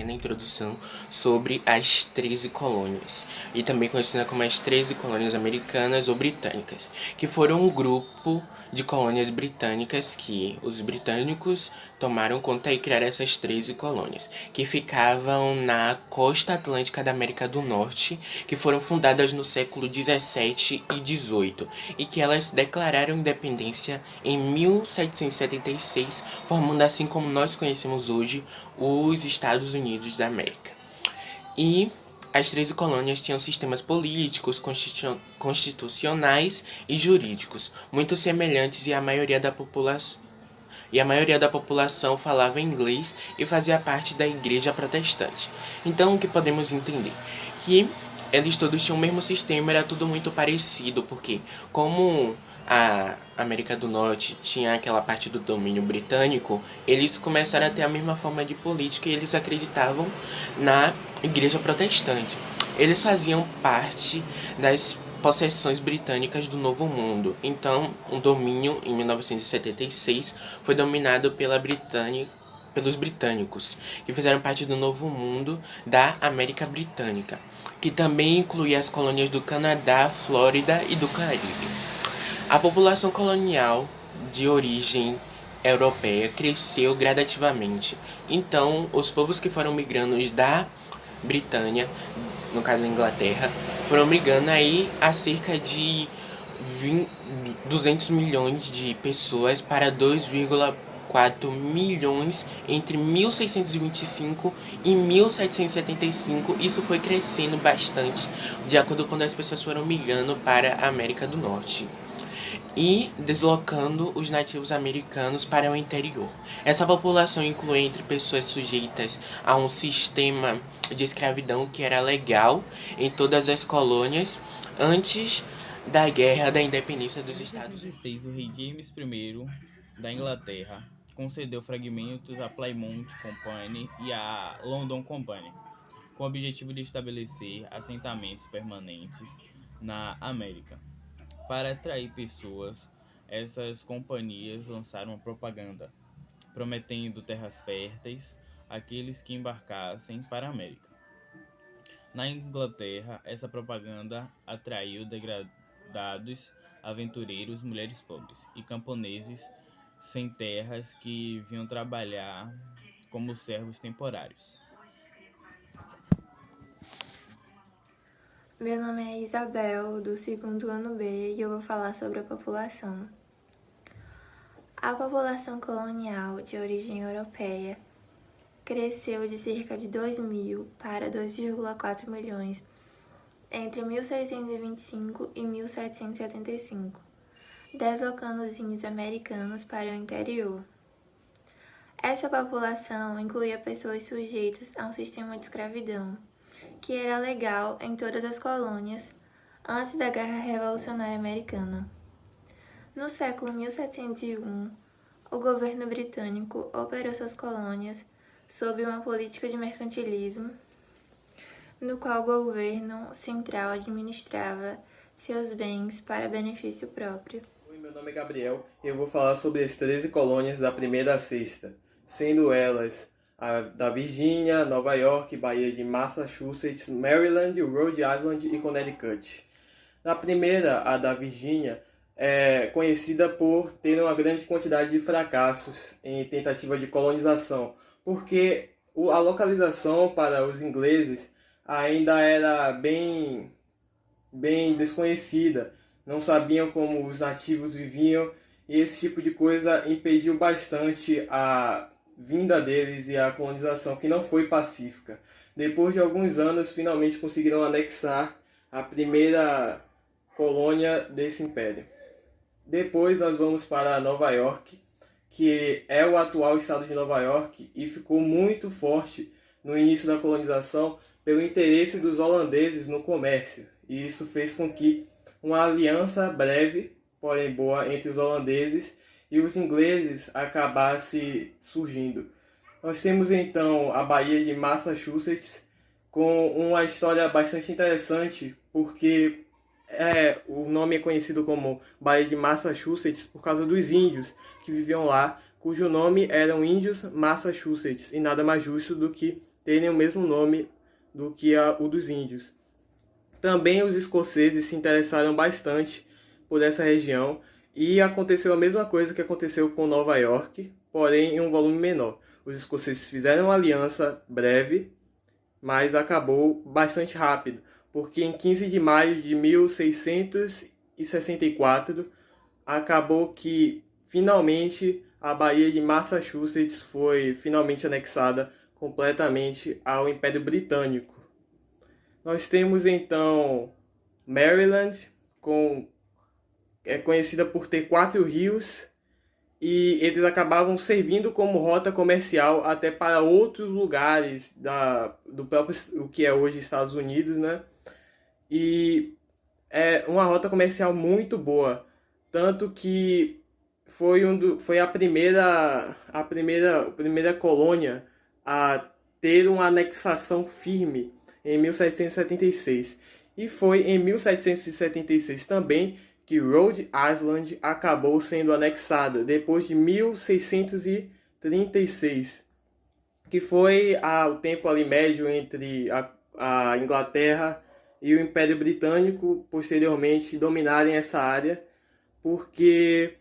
pequena introdução sobre as 13 colônias, e também conhecida como as 13 colônias americanas ou britânicas, que foram um grupo de colônias britânicas que os britânicos tomaram conta e criaram essas 13 colônias, que ficavam na costa atlântica da América do Norte, que foram fundadas no século 17 e 18, e que elas declararam independência em 1776, formando assim como nós conhecemos hoje os Estados Unidos da América. E as 13 colônias tinham sistemas políticos, constitucionais e jurídicos muito semelhantes, e a maioria da população falava inglês e fazia parte da igreja protestante. Então, o que podemos entender? Que eles todos tinham o mesmo sistema, era tudo muito parecido, porque como a América do Norte tinha aquela parte do domínio britânico, eles começaram a ter a mesma forma de política e eles acreditavam na igreja protestante. Eles faziam parte das possessões britânicas do Novo Mundo. Então, o domínio em 1976 foi dominado pelos britânicos, que fizeram parte do Novo Mundo da América Britânica, que também incluía as colônias do Canadá, Flórida e do Caribe. A população colonial de origem europeia cresceu gradativamente. Então, os povos que foram migrando da Britânia, no caso da Inglaterra, foram migrando aí a cerca de 200 milhões de pessoas para 2,4 milhões entre 1625 e 1775. Isso foi crescendo bastante de acordo com as pessoas foram migrando para a América do Norte e deslocando os nativos americanos para o interior. Essa população inclui entre pessoas sujeitas a um sistema de escravidão que era legal em todas as colônias antes da Guerra da Independência dos Estados Unidos. Em 1616, o rei James I da Inglaterra concedeu fragmentos à Plymouth Company e à London Company, com o objetivo de estabelecer assentamentos permanentes na América. Para atrair pessoas, essas companhias lançaram uma propaganda, prometendo terras férteis àqueles que embarcassem para a América. Na Inglaterra, essa propaganda atraiu degradados, aventureiros, mulheres pobres e camponeses sem terras que vinham trabalhar como servos temporários. Meu nome é Isabel, do segundo ano B, e eu vou falar sobre a população. A população colonial de origem europeia cresceu de cerca de 2.000 para 2,4 milhões entre 1625 e 1775, deslocando os índios americanos para o interior. Essa população incluía pessoas sujeitas a um sistema de escravidão, que era legal em todas as colônias antes da Guerra Revolucionária Americana. No século 1701, o governo britânico operou suas colônias sob uma política de mercantilismo, no qual o governo central administrava seus bens para benefício próprio. Oi, meu nome é Gabriel e eu vou falar sobre as 13 colônias da primeira à sexta, sendo elas a da Virgínia, Nova York, Bahia de Massachusetts, Maryland, Rhode Island e Connecticut. Na primeira, a da Virgínia, é conhecida por ter uma grande quantidade de fracassos em tentativa de colonização, porque a localização para os ingleses ainda era bem desconhecida, não sabiam como os nativos viviam, e esse tipo de coisa impediu bastante a vinda deles e a colonização, que não foi pacífica. Depois de alguns anos, finalmente conseguiram anexar a primeira colônia desse império. Depois nós vamos para Nova York, que é o atual estado de Nova York e ficou muito forte no início da colonização pelo interesse dos holandeses no comércio. E isso fez com que uma aliança breve, porém boa, entre os holandeses e os ingleses acabasse surgindo. Nós temos então a Baía de Massachusetts, com uma história bastante interessante, porque o nome é conhecido como Baía de Massachusetts por causa dos índios que viviam lá, cujo nome eram Índios Massachusetts, e nada mais justo do que terem o mesmo nome do que o dos índios. Também os escoceses se interessaram bastante por essa região e aconteceu a mesma coisa que aconteceu com Nova York, porém em um volume menor. Os escoceses fizeram uma aliança breve, mas acabou bastante rápido, porque em 15 de maio de 1664 acabou que finalmente a Baía de Massachusetts foi finalmente anexada completamente ao Império Britânico. Nós temos então Maryland, é conhecida por ter 4 rios, e eles acabavam servindo como rota comercial até para outros lugares do próprio o que é hoje Estados Unidos, né? E é uma rota comercial muito boa, tanto que foi a primeira colônia a ter uma anexação firme em 1776. E foi em 1776 também que Rhode Island acabou sendo anexada, depois de 1636, que foi o tempo ali médio entre a Inglaterra e o Império Britânico posteriormente dominarem essa área, porque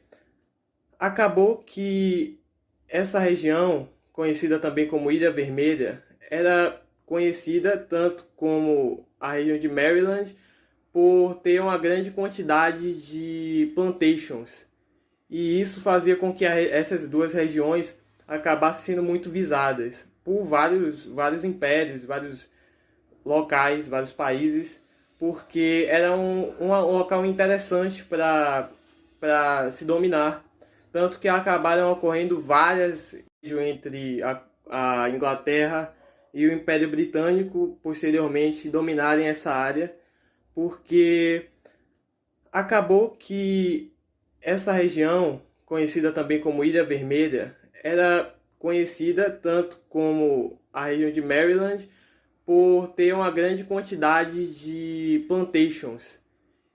acabou que essa região, conhecida também como Ilha Vermelha, era conhecida tanto como a região de Maryland por ter uma grande quantidade de plantations. E isso fazia com que essas duas regiões acabassem sendo muito visadas por vários impérios, vários locais, vários países, porque era um local interessante para se dominar. Tanto que acabaram ocorrendo várias entre a Inglaterra e o Império Britânico posteriormente dominarem essa área, porque acabou que essa região, conhecida também como Ilha Vermelha, era conhecida tanto como a região de Maryland por ter uma grande quantidade de plantations.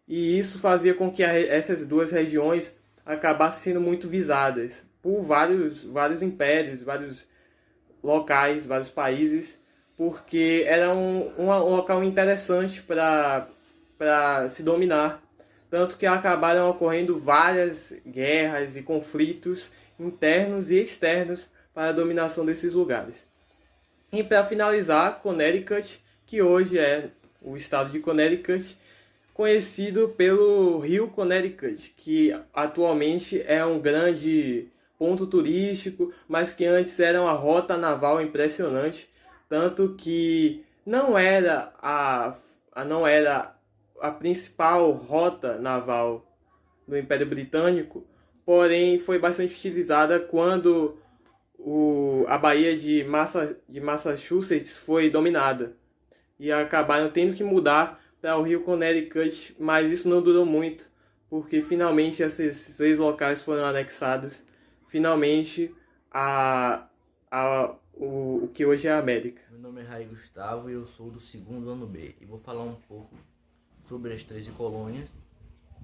E isso fazia com que essas duas regiões acabassem sendo muito visadas por vários impérios, vários locais, vários países, porque era um local interessante para se dominar. Tanto que acabaram ocorrendo várias guerras e conflitos internos e externos para a dominação desses lugares. E para finalizar, Connecticut, que hoje é o estado de Connecticut, conhecido pelo rio Connecticut, que atualmente é um grande ponto turístico, mas que antes era uma rota naval impressionante, tanto que não era a principal rota naval do Império Britânico, porém foi bastante utilizada quando a Baía de Massachusetts foi dominada, e acabaram tendo que mudar para o rio Connecticut, mas isso não durou muito, porque finalmente esses 3 locais foram anexados, finalmente o que hoje é a América. Meu nome é Rai Gustavo e eu sou do 2º ano B, e vou falar um pouco sobre as 13 colônias,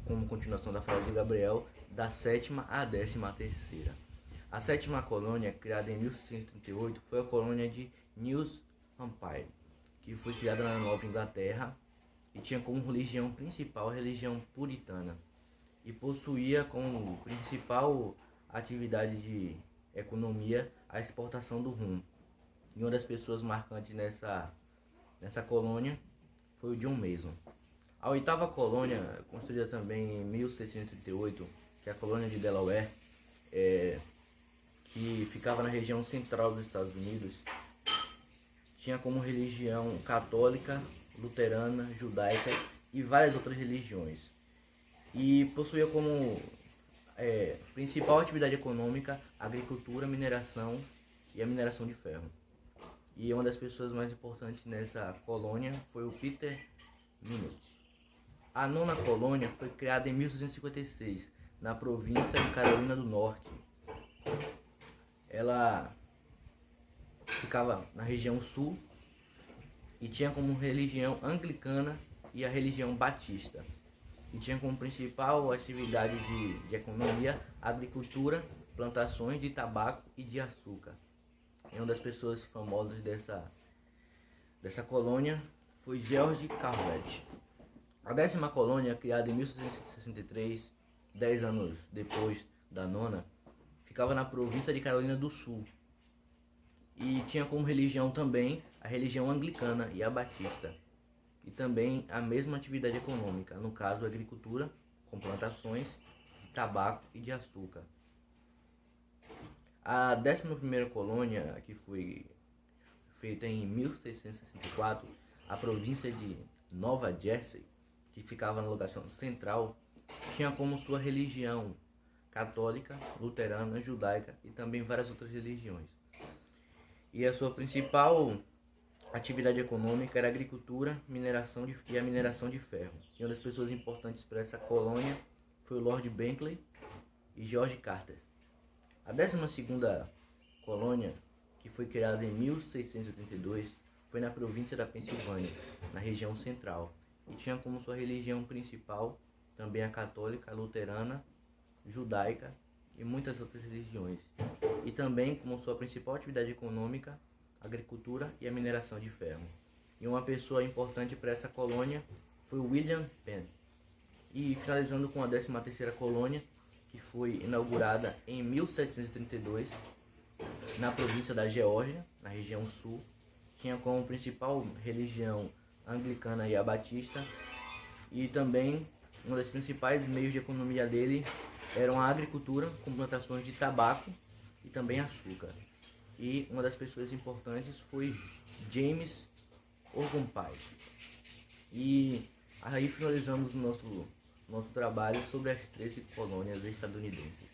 como continuação da fala de Gabriel, da 7ª à 13ª. A 7ª colônia, criada em 1638, foi a colônia de New Hampshire, que foi criada na Nova Inglaterra e tinha como religião principal a religião puritana, e possuía como principal atividade de economia a exportação do rum. E uma das pessoas marcantes nessa colônia foi o John Mason. A 8ª colônia, construída também em 1638, que é a colônia de Delaware, que ficava na região central dos Estados Unidos, tinha como religião católica, luterana, judaica e várias outras religiões. E possuía como principal atividade econômica a agricultura, mineração e a mineração de ferro. E uma das pessoas mais importantes nessa colônia foi o Peter Minot. A 9ª colônia foi criada em 1656, na província de Carolina do Norte. Ela ficava na região sul e tinha como religião anglicana e a religião batista. E tinha como principal atividade de economia a agricultura, plantações de tabaco e de açúcar. É uma das pessoas famosas dessa colônia foi George Carvet. A 10ª colônia, criada em 1663, 10 anos depois da nona, ficava na província de Carolina do Sul e tinha como religião também a religião anglicana e a batista, e também a mesma atividade econômica, no caso a agricultura, com plantações de tabaco e de açúcar. A 11ª colônia, que foi feita em 1664, a província de Nova Jersey, que ficava na locação central, tinha como sua religião católica, luterana, judaica e também várias outras religiões. E a sua principal atividade econômica era a agricultura e a mineração de ferro. E uma das pessoas importantes para essa colônia foi o Lord Bentley e George Carter. A 12ª colônia, que foi criada em 1682, foi na província da Pensilvânia, na região central, e tinha como sua religião principal também a católica, a luterana, judaica e muitas outras religiões. E também como sua principal atividade econômica, a agricultura e a mineração de ferro. E uma pessoa importante para essa colônia foi William Penn. E finalizando com a 13ª colônia, que foi inaugurada em 1732 na província da Geórgia, na região sul, tinha como principal religião anglicana e a batista, e também um dos principais meios de economia dele eram a agricultura com plantações de tabaco e também açúcar. E uma das pessoas importantes foi James Ogunpai. E aí finalizamos o nosso trabalho sobre as 13 colônias estadunidenses.